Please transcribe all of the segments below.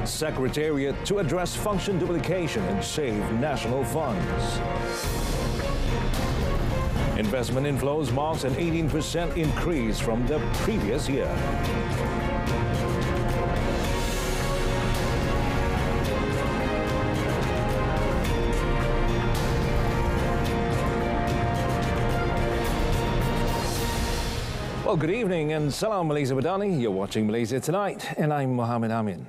Secretariat to address function duplication and save national funds. Investment inflows marks an 18% increase from the previous year. Well, good evening and salam Malaysia Badani. You're watching Malaysia Tonight and I'm Mohammed Amin.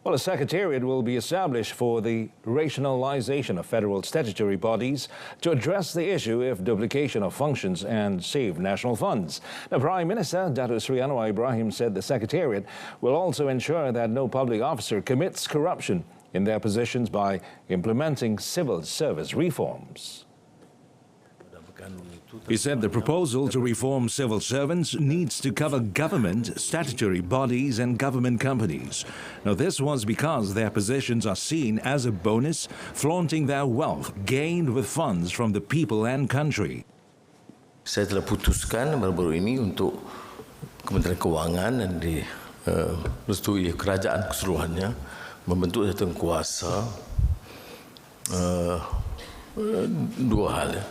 Well, a secretariat will be established for the rationalisation of federal statutory bodies to address the issue of duplication of functions and save national funds. Now, Prime Minister Datuk Seri Anwar Ibrahim said the secretariat will also ensure that no public officer commits corruption in their positions by implementing civil service reforms. He said the proposal to reform civil servants needs to cover government, statutory bodies and government companies. Now, this was because their positions are seen as a bonus, flaunting their wealth gained with funds from the people and country. Saya telah putuskan baru-baru ini untuk Kementerian Kewangan dan direstui kerajaan keseluruhannya membentuk satu kuasa dua hal.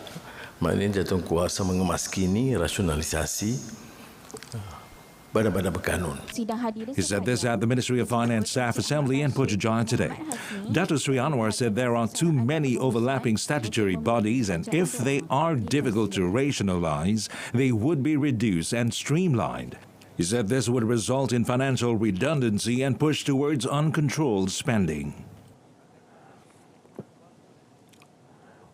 Maknanya jatuh kuasa mengemaskini rasionalisasi badan-badan berkanun. He said this at the Ministry of Finance Staff Assembly in Putrajaya today. Datuk Seri Anwar said there are too many overlapping statutory bodies and if they are difficult to rationalise, they would be reduced and streamlined. He said this would result in financial redundancy and push towards uncontrolled spending.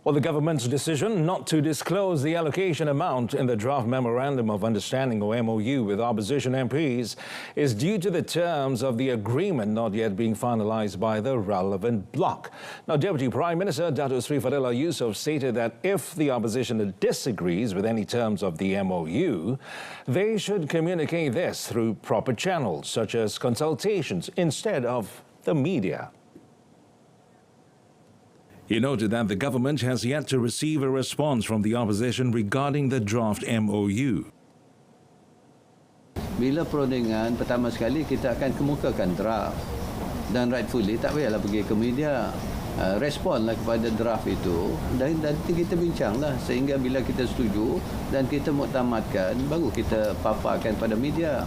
Well, the government's decision not to disclose the allocation amount in the draft Memorandum of Understanding or MOU with opposition MPs is due to the terms of the agreement not yet being finalised by the relevant bloc. Now, Deputy Prime Minister Datuk Seri Fadillah Yusof stated that if the opposition disagrees with any terms of the MOU, they should communicate this through proper channels such as consultations instead of the media. He noted that the government has yet to receive a response from the opposition regarding the draft MOU. Bila perundingan, pertama sekali kita akan kemukakan draft dan rightfully tak payahlah pergi ke media. Responlah kepada draft itu dan nanti kita bincanglah sehingga bila kita setuju dan kita muktamadkan baru kita paparkan pada media.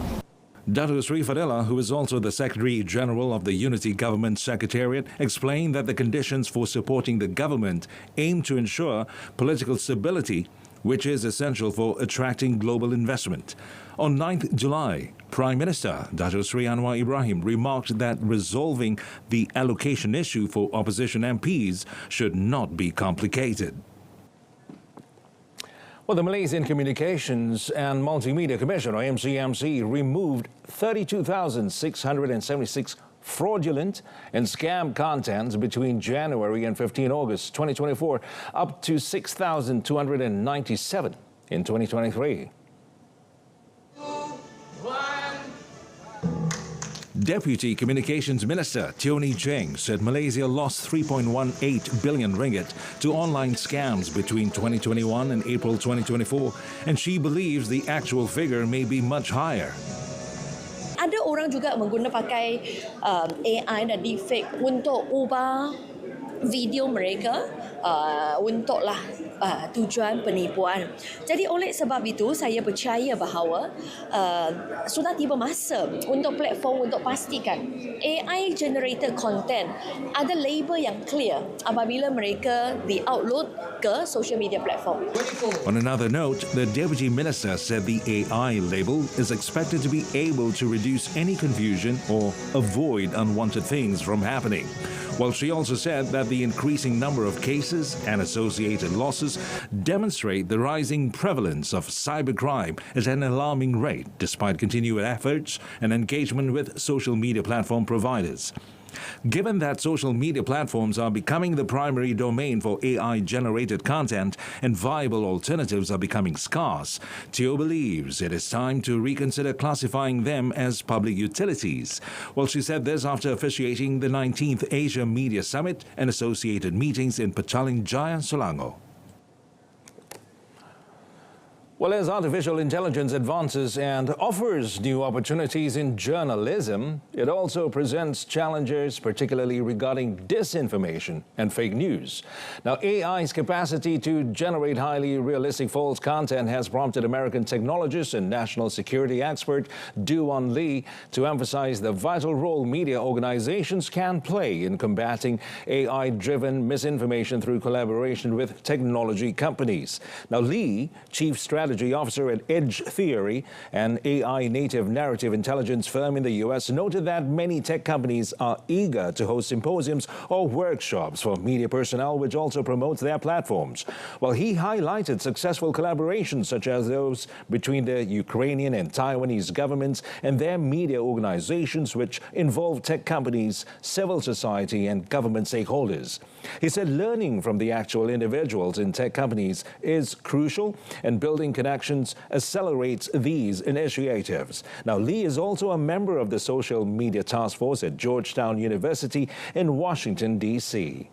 Datuk Seri Fadillah, who is also the Secretary General of the Unity Government Secretariat, explained that the conditions for supporting the government aim to ensure political stability, which is essential for attracting global investment. On 9th July, Prime Minister Datuk Seri Anwar Ibrahim remarked that resolving the allocation issue for opposition MPs should not be complicated. Well, the Malaysian Communications and Multimedia Commission, or MCMC, removed 32,676 fraudulent and scam contents between January and 15 August 2024, up to 6,297 in 2023. Deputy Communications Minister Tioni Cheng said Malaysia lost 3.18 billion ringgit to online scams between 2021 and April 2024, and she believes the actual figure may be much higher. Ada orang juga pakai AI dan deepfake untuk ubah video mereka untuklah tujuan penipuan. Jadi oleh sebab itu saya percaya bahawa sudah tiba masa untuk platform untuk pastikan AI generated content ada label yang clear apabila mereka di-upload ke social media platform. On another note, the Deputy Minister said the AI label is expected to be able to reduce any confusion or avoid unwanted things from happening. While she also said that the increasing number of cases and associated losses demonstrate the rising prevalence of cybercrime at an alarming rate, despite continued efforts and engagement with social media platform providers. Given that social media platforms are becoming the primary domain for AI-generated content and viable alternatives are becoming scarce, Teo believes it is time to reconsider classifying them as public utilities. Well, she said this after officiating the 19th Asia Media Summit and associated meetings in Petaling Jaya, Selangor. Well, as artificial intelligence advances and offers new opportunities in journalism, it also presents challenges, particularly regarding disinformation and fake news. Now, AI's capacity to generate highly realistic false content has prompted American technologist and national security expert Du-Won Lee to emphasize the vital role media organizations can play in combating AI-driven misinformation through collaboration with technology companies. Now, Lee, Chief Strategy Officer at Edge Theory, an AI-native narrative intelligence firm in the U.S., noted that many tech companies are eager to host symposiums or workshops for media personnel, which also promotes their platforms. While he highlighted successful collaborations such as those between the Ukrainian and Taiwanese governments and their media organizations, which involve tech companies, civil society and government stakeholders. He said learning from the actual individuals in tech companies is crucial, and building connections accelerates these initiatives. Now, Lee is also a member of the Social Media Task Force at Georgetown University in Washington, D.C.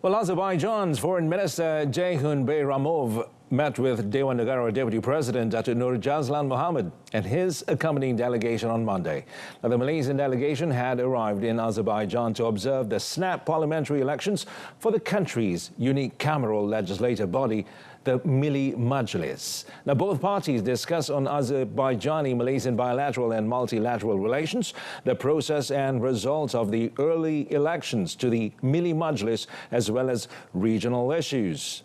Well, Azerbaijan's Foreign Minister Ceyhun Bayramov met with Dewan Negara Deputy President Datuk Nur Jazlan Mohammed and his accompanying delegation on Monday. Now, the Malaysian delegation had arrived in Azerbaijan to observe the snap parliamentary elections for the country's unique cameral legislative body, the Milli Majlis. Now, both parties discussed on Azerbaijani-Malaysian bilateral and multilateral relations, the process and results of the early elections to the Milli Majlis, as well as regional issues.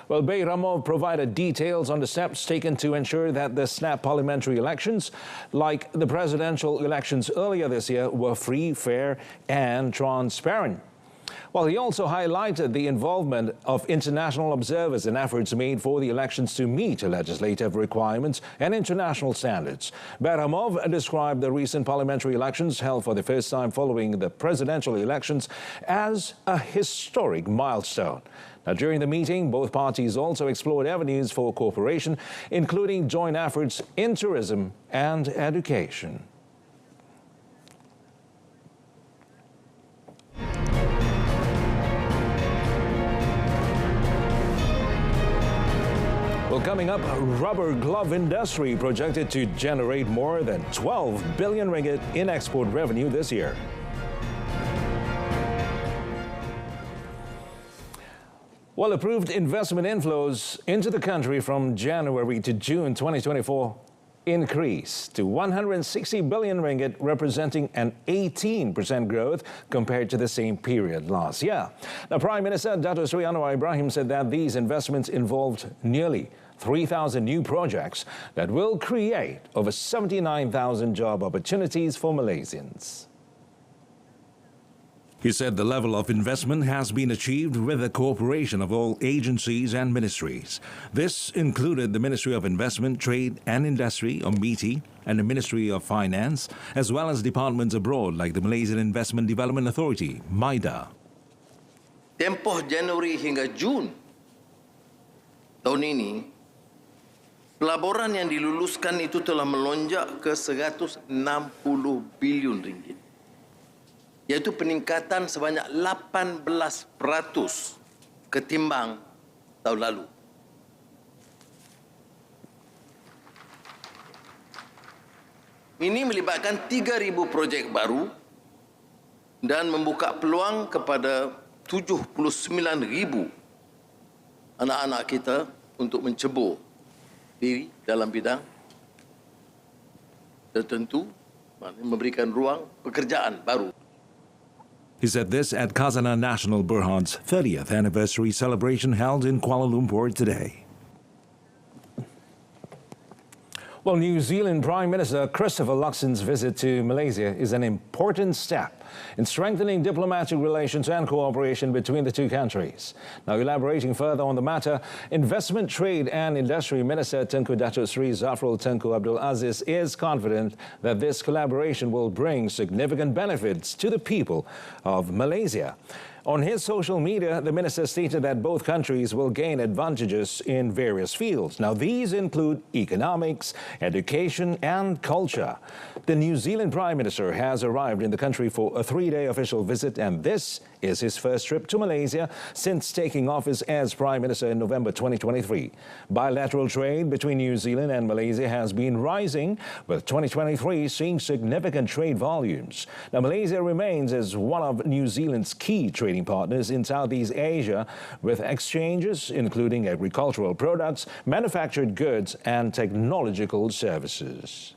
Well, Bayramov provided details on the steps taken to ensure that the snap parliamentary elections, like the presidential elections earlier this year, were free, fair and transparent. While he also highlighted the involvement of international observers in efforts made for the elections to meet legislative requirements and international standards. Bayramov described the recent parliamentary elections held for the first time following the presidential elections as a historic milestone. Now, during the meeting, both parties also explored avenues for cooperation, including joint efforts in tourism and education. Well, coming up, rubber glove industry projected to generate more than 12 billion ringgit in export revenue this year. Well, approved investment inflows into the country from January to June 2024 increased to 160 billion ringgit, representing an 18% growth compared to the same period last year. Now, Prime Minister Dato' Sri Anwar Ibrahim said that these investments involved nearly 3,000 new projects that will create over 79,000 job opportunities for Malaysians. He said the level of investment has been achieved with the cooperation of all agencies and ministries. This included the Ministry of Investment, Trade and Industry, or MITI, and the Ministry of Finance, as well as departments abroad like the Malaysian Investment Development Authority, MIDA. Tempoh Januari hingga Jun tahun ini, pelaburan yang diluluskan itu telah melonjak ke 160 bilion ringgit. Iaitu peningkatan sebanyak 18% ketimbang tahun lalu. Ini melibatkan 3,000 projek baru dan membuka peluang kepada 79,000 anak-anak kita untuk mencebur diri dalam bidang tertentu, memberikan ruang pekerjaan baru. He said this at Khazanah National Berhad's 30th anniversary celebration held in Kuala Lumpur today. Well, New Zealand Prime Minister Christopher Luxon's visit to Malaysia is an important step in strengthening diplomatic relations and cooperation between the two countries. Now, elaborating further on the matter, Investment, Trade and Industry Minister Tengku Datuk Sri Zafrul Tengku Abdul Aziz is confident that this collaboration will bring significant benefits to the people of Malaysia. On his social media, the minister stated that both countries will gain advantages in various fields. Now, these include economics, education and culture. The New Zealand Prime Minister has arrived in the country for a a 3-day official visit, and this is his first trip to Malaysia since taking office as Prime Minister in November 2023. Bilateral trade between New Zealand and Malaysia has been rising, with 2023 seeing significant trade volumes. Now, Malaysia remains as one of New Zealand's key trading partners in Southeast Asia, with exchanges including agricultural products, manufactured goods and technological services.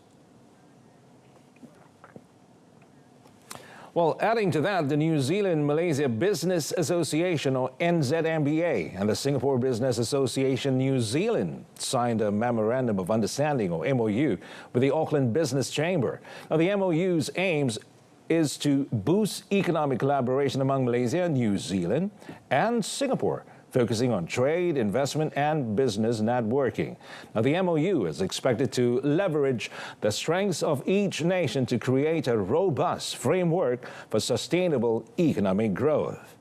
Well, adding to that, the New Zealand-Malaysia Business Association, or NZMBA, and the Singapore Business Association New Zealand signed a Memorandum of Understanding, or MOU, with the Auckland Business Chamber. Now, the MOU's aims is to boost economic collaboration among Malaysia, New Zealand, and Singapore, focusing on trade, investment, and business networking. Now, the MOU is expected to leverage the strengths of each nation to create a robust framework for sustainable economic growth.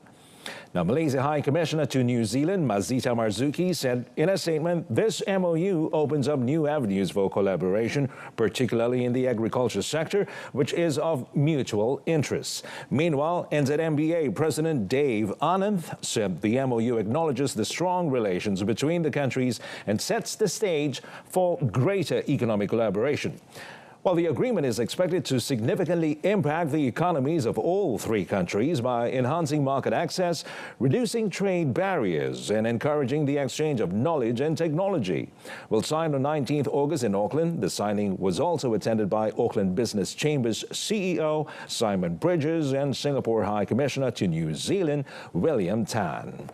Now, Malaysia High Commissioner to New Zealand, Mazita Marzuki, said in a statement, this MOU opens up new avenues for collaboration, particularly in the agriculture sector, which is of mutual interest. Meanwhile, NZMBA President Dave Ananth said the MOU acknowledges the strong relations between the countries and sets the stage for greater economic collaboration. While the agreement is expected to significantly impact the economies of all three countries by enhancing market access, reducing trade barriers, and encouraging the exchange of knowledge and technology. Well, signed on 19th August in Auckland, the signing was also attended by Auckland Business Chamber's CEO Simon Bridges and Singapore High Commissioner to New Zealand, William Tan.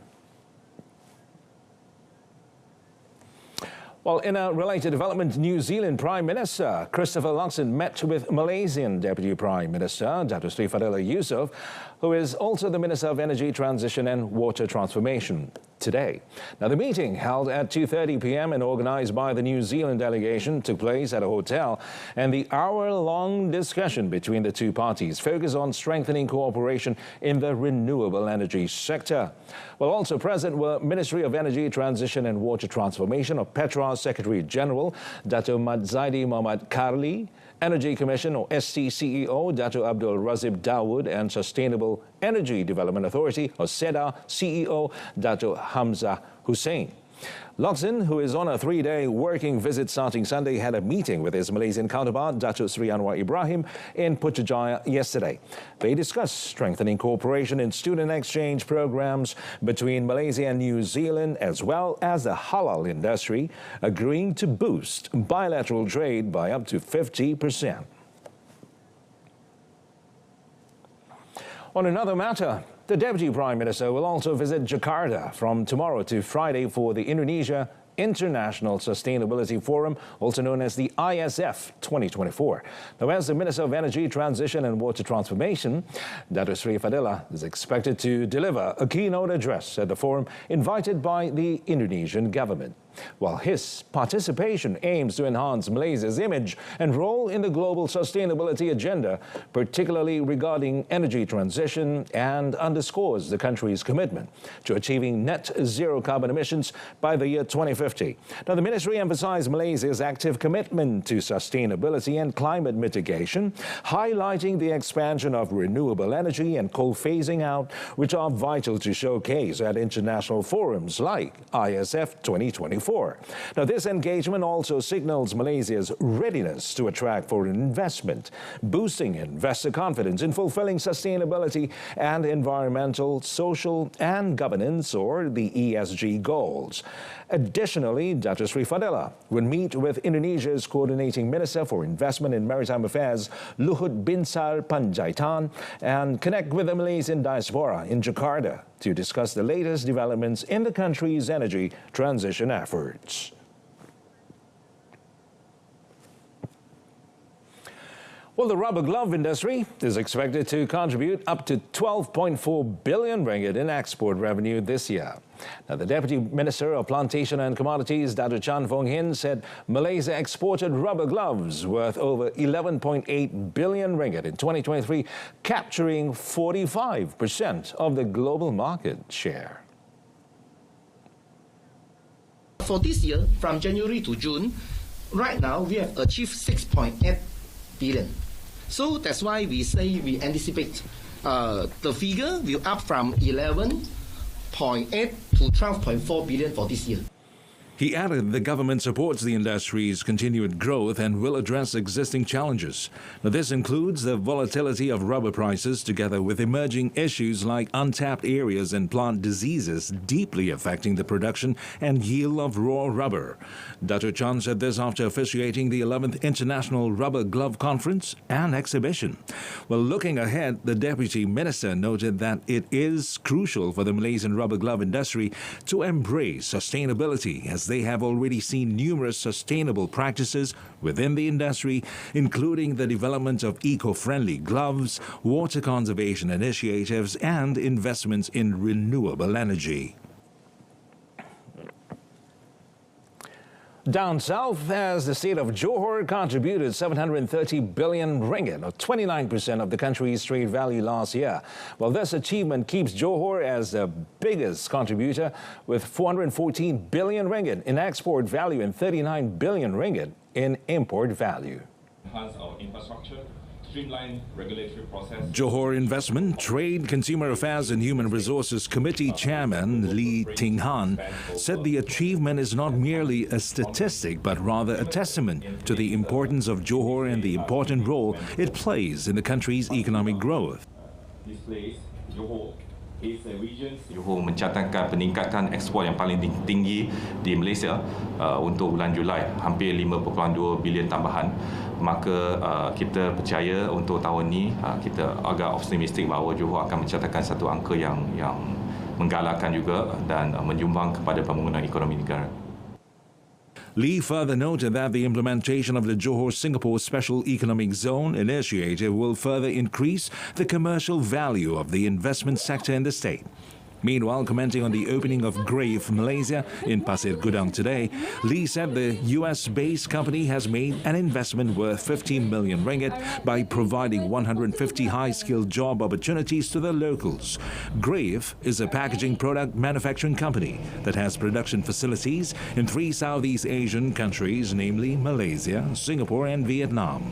Well, in a related development, New Zealand Prime Minister Christopher Luxon met with Malaysian Deputy Prime Minister Dato Sri Fadillah Yusof, who is also the Minister of Energy Transition and Water Transformation, today. Now, the meeting, held at 2:30 p.m. and organised by the New Zealand delegation, took place at a hotel, and the hour-long discussion between the two parties focused on strengthening cooperation in the renewable energy sector. Well, also present were Ministry of Energy Transition and Water Transformation, or Petra Secretary General Dato Mat Zaidi Muhammad Karli, Energy Commission, or ST CEO Dato Abdul Razib Dawood, and Sustainable Energy Development Authority, or SEDA CEO Dato Hamzah Hussein. Luxon, who is on a 3-day working visit starting Sunday, had a meeting with his Malaysian counterpart, Dato Sri Anwar Ibrahim, in Putrajaya yesterday. They discussed strengthening cooperation in student exchange programs between Malaysia and New Zealand, as well as the halal industry, agreeing to boost bilateral trade by up to 50%. On another matter, the Deputy Prime Minister will also visit Jakarta from tomorrow to Friday for the Indonesia International Sustainability Forum, also known as the ISF 2024. Now, as the Minister of Energy Transition and Water Transformation, Dato Sri Fadillah is expected to deliver a keynote address at the forum invited by the Indonesian government. While his participation aims to enhance Malaysia's image and role in the global sustainability agenda, particularly regarding energy transition, and underscores the country's commitment to achieving net zero carbon emissions by the year 2050. Now, the ministry emphasized Malaysia's active commitment to sustainability and climate mitigation, highlighting the expansion of renewable energy and coal phasing out, which are vital to showcase at international forums like ISF 2024. Now, this engagement also signals Malaysia's readiness to attract foreign investment, boosting investor confidence in fulfilling sustainability and environmental, social, and governance, or the ESG goals. Additionally, Dato Sri Fadillah would meet with Indonesia's Coordinating Minister for Investment and Maritime Affairs, Luhut Binsar Panjaitan, and connect with the Malaysian diaspora in Jakarta to discuss the latest developments in the country's energy transition efforts. Well, the rubber glove industry is expected to contribute up to 12.4 billion ringgit in export revenue this year. Now, the Deputy Minister of Plantation and Commodities, Dato Chan Fong Hin, said Malaysia exported rubber gloves worth over 11.8 billion ringgit in 2023, capturing 45% of the global market share. For this year, from January to June, right now we have achieved 6.8 billion. So that's why we say we anticipate the figure will up from 11.8 to 12.4 billion for this year. He added the government supports the industry's continued growth and will address existing challenges. Now, this includes the volatility of rubber prices together with emerging issues like untapped areas and plant diseases deeply affecting the production and yield of raw rubber. Dr. Chan said this after officiating the 11th International Rubber Glove Conference and Exhibition. Well, looking ahead, the Deputy Minister noted that it is crucial for the Malaysian rubber glove industry to embrace sustainability as they have already seen numerous sustainable practices within the industry, including the development of eco-friendly gloves, water conservation initiatives, and investments in renewable energy. Down south, as the state of Johor contributed 730 billion ringgit, or 29% of the country's trade value last year. Well, this achievement keeps Johor as the biggest contributor with 414 billion ringgit in export value and 39 billion ringgit in import value. Enhance our infrastructure, streamline regulatory process. Johor Investment, Trade, Consumer Affairs and Human Resources Committee Chairman Lee Ting Han said the achievement is not merely a statistic but rather a testament to the importance of Johor and the important role it plays in the country's economic growth. This place, Johor, is a region. Johor mencatatkan peningkatan ekspor yang paling tinggi di Malaysia untuk bulan Julai, hampir 5.2 bilion tambahan. Maka kita percaya untuk tahun ini kita agak optimistik bahawa Johor akan mencatatkan satu angka yang menggalakkan juga dan menyumbang kepada pembangunan ekonomi negara. Lee further noted that the implementation of the Johor-Singapore Special Economic Zone initiative will further increase the commercial value of the investment sector in the state. Meanwhile, commenting on the opening of Grave Malaysia in Pasir Gudang today, Lee said the US-based company has made an investment worth 15 million ringgit by providing 150 high-skilled job opportunities to the locals. Grave is a packaging product manufacturing company that has production facilities in 3 Southeast Asian countries, namely Malaysia, Singapore and Vietnam.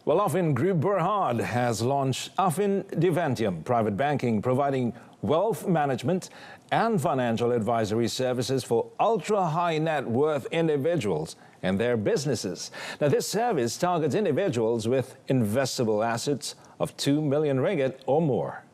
Well, Affin Group Berhad has launched Affin Diventium Private Banking, providing wealth management and financial advisory services for ultra-high net worth individuals and their businesses. Now, this service targets individuals with investable assets of 2 million ringgit or more.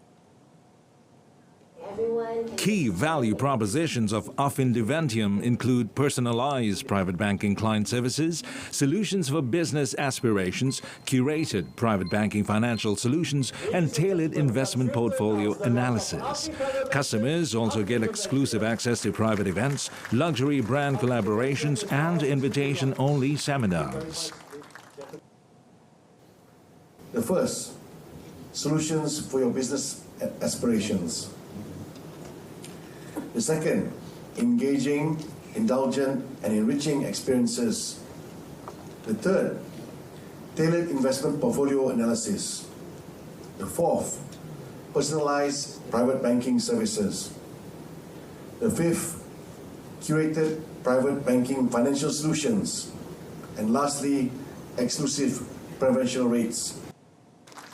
Key value propositions of Affin Diventium include personalized private banking client services, solutions for business aspirations, curated private banking financial solutions, and tailored investment portfolio analysis. Customers also get exclusive access to private events, luxury brand collaborations, and invitation-only seminars. The first, solutions for your business aspirations. The second, engaging, indulgent, and enriching experiences. The third, tailored investment portfolio analysis. The fourth, personalized private banking services. The fifth, curated private banking financial solutions. And lastly, exclusive preferential rates.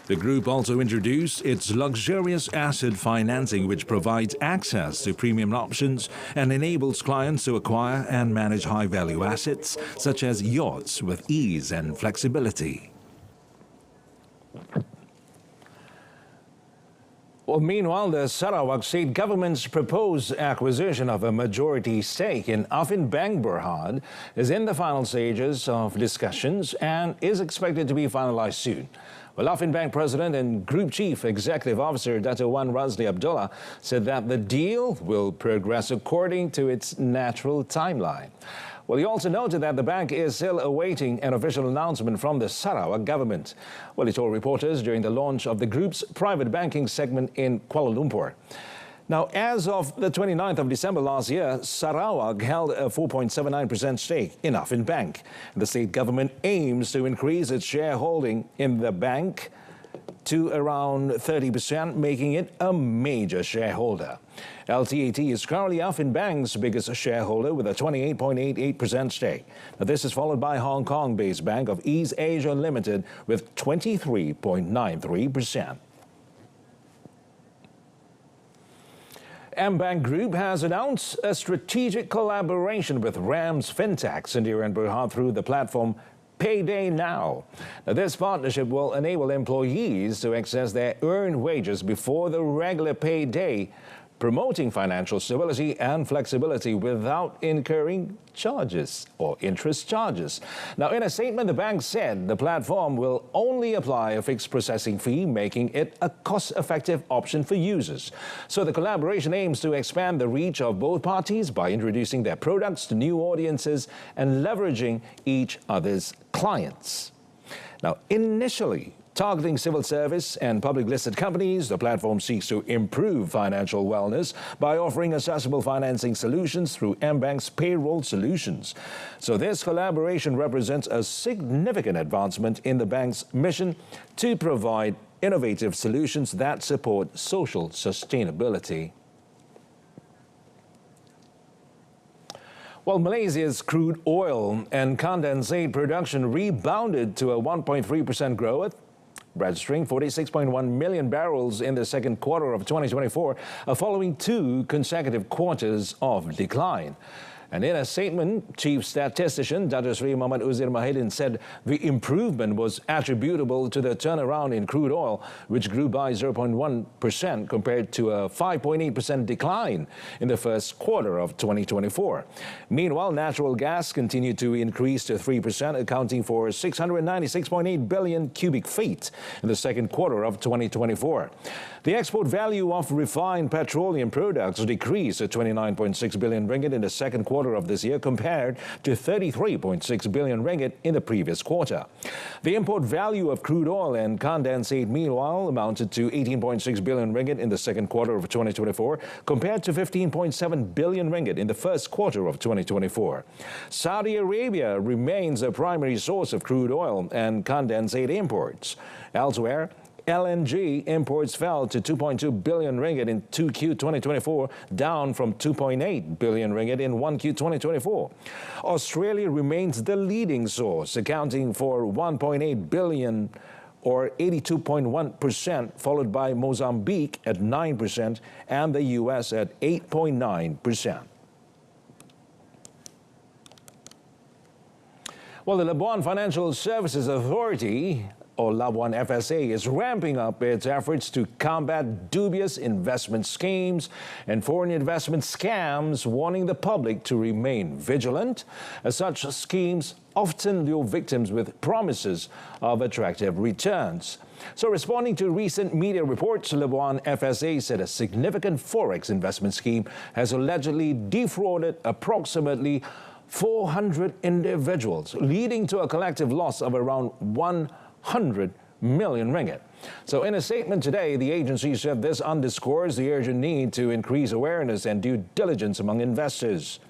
The group also introduced its luxurious asset financing, which provides access to premium options and enables clients to acquire and manage high-value assets, such as yachts, with ease and flexibility. Well, meanwhile, the Sarawak state government's proposed acquisition of a majority stake in Affin Bank Berhad is in the final stages of discussions and is expected to be finalized soon. Well, Affin Bank President and Group Chief Executive Officer Dato' Wan Razli Abdullah said that the deal will progress according to its natural timeline. Well, he also noted that the bank is still awaiting an official announcement from the Sarawak government. Well, he told reporters during the launch of the group's private banking segment in Kuala Lumpur. Now, as of the 29th of December last year, Sarawak held a 4.79% stake in Affin Bank. The state government aims to increase its shareholding in the bank to around 30%, making it a major shareholder. LTAT is currently Affin Bank's biggest shareholder with a 28.88% stake. Now, this is followed by Hong Kong-based Bank of East Asia Limited with 23.93%. M-Bank Group has announced a strategic collaboration with Rams Fintechs India and Berhad through the platform Payday Now. Now, this partnership will enable employees to access their earned wages before the regular payday, promoting financial stability and flexibility without incurring charges or interest charges. Now, in a statement, the bank said the platform will only apply a fixed processing fee, making it a cost-effective option for users. So the collaboration aims to expand the reach of both parties by introducing their products to new audiences and leveraging each other's clients. Now, initially, targeting civil service and public listed companies, the platform seeks to improve financial wellness by offering accessible financing solutions through M-Bank's payroll solutions. So this collaboration represents a significant advancement in the bank's mission to provide innovative solutions that support social sustainability. Well, Malaysia's crude oil and condensate production rebounded to a 1.3% growth, registering 46.1 million barrels in the second quarter of 2024, following 2 consecutive quarters of decline. And in a statement, Chief Statistician Dr. Sri Muhammad Uzir Mahidin said the improvement was attributable to the turnaround in crude oil, which grew by 0.1% compared to a 5.8% decline in the first quarter of 2024. Meanwhile, natural gas continued to increase to 3%, accounting for 696.8 billion cubic feet in the second quarter of 2024. The export value of refined petroleum products decreased to 29.6 billion ringgit in the second quarter of this year compared to 33.6 billion ringgit in the previous quarter. The import value of crude oil and condensate, meanwhile, amounted to 18.6 billion ringgit in the second quarter of 2024 compared to 15.7 billion ringgit in the first quarter of 2024. Saudi Arabia remains a primary source of crude oil and condensate imports. Elsewhere, LNG imports fell to 2.2 billion ringgit in 2Q 2024, down from 2.8 billion ringgit in 1Q 2024. Australia remains the leading source, accounting for 1.8 billion or 82.1%, followed by Mozambique at 9% and the US at 8.9%. Well, the Labuan Financial Services Authority, or Labuan FSA, is ramping up its efforts to combat dubious investment schemes and foreign investment scams, warning the public to remain vigilant, as such schemes often lure victims with promises of attractive returns. So, responding to recent media reports, Labuan FSA said a significant forex investment scheme has allegedly defrauded approximately 400 individuals, leading to a collective loss of around 100 million ringgit. So in a statement today, the agency said this underscores the urgent need to increase awareness and due diligence among investors.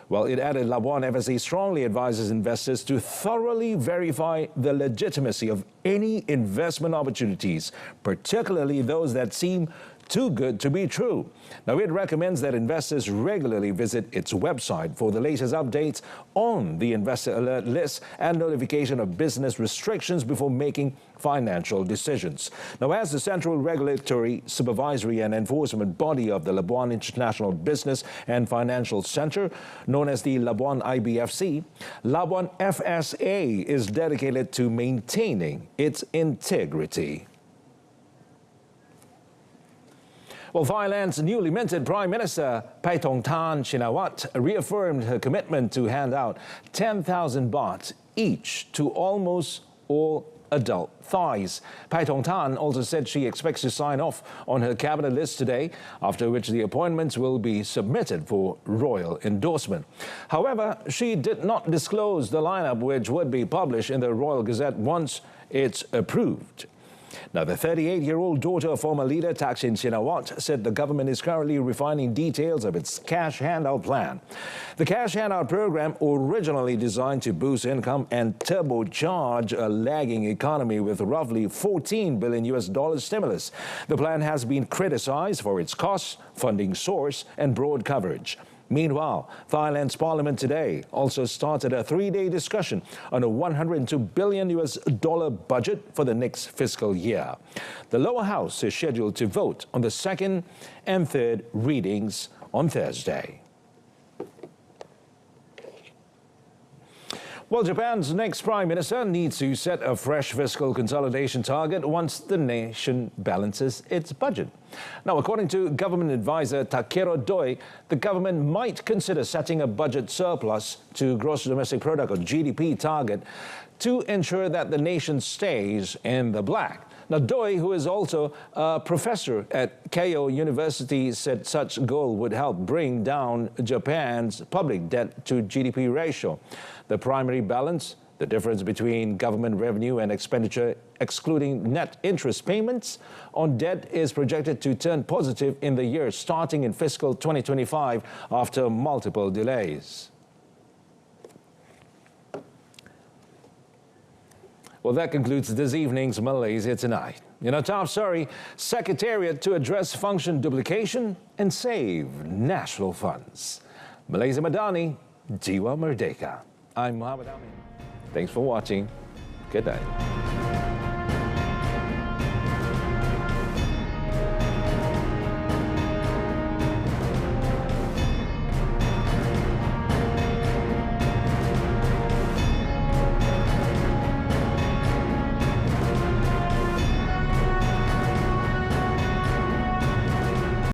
Well, it added Labuan FSA strongly advises investors to thoroughly verify the legitimacy of any investment opportunities, particularly those that seem too good to be true. Now, it recommends that investors regularly visit its website for the latest updates on the investor alert list and notification of business restrictions before making financial decisions. Now, as the central regulatory, supervisory and enforcement body of the Labuan International Business and Financial Centre, known as the Labuan IBFC, Labuan FSA is dedicated to maintaining its integrity. Well, Thailand's newly minted Prime Minister Paetongtarn Shinawatra reaffirmed her commitment to hand out 10,000 baht each to almost all adult Thais. Paetongtarn also said she expects to sign off on her cabinet list today, after which the appointments will be submitted for royal endorsement. However, she did not disclose the lineup which would be published in the Royal Gazette once it's approved. Now, the 38-year-old daughter of former leader Thaksin Shinawatra said the government is currently refining details of its cash handout plan. The cash handout program, originally designed to boost income and turbocharge a lagging economy with roughly $14 billion stimulus. The plan has been criticized for its costs, funding source, and broad coverage. Meanwhile, Thailand's parliament today also started a 3-day discussion on a $102 billion budget for the next fiscal year. The lower house is scheduled to vote on the second and third readings on Thursday. Well, Japan's next prime minister needs to set a fresh fiscal consolidation target once the nation balances its budget. Now, according to government advisor Takero Doi, the government might consider setting a budget surplus to gross domestic product or GDP target to ensure that the nation stays in the black. Now, Doi, who is also a professor at Keio University, said such goal would help bring down Japan's public debt to GDP ratio. The primary balance, the difference between government revenue and expenditure, excluding net interest payments on debt, is projected to turn positive in the year starting in fiscal 2025 after multiple delays. Well, that concludes this evening's Malaysia Tonight. In our top story, Secretariat to address function duplication and save national funds. Malaysia Madani, Jiwa Merdeka. I'm Muhammad Amin. Thanks for watching. Good night.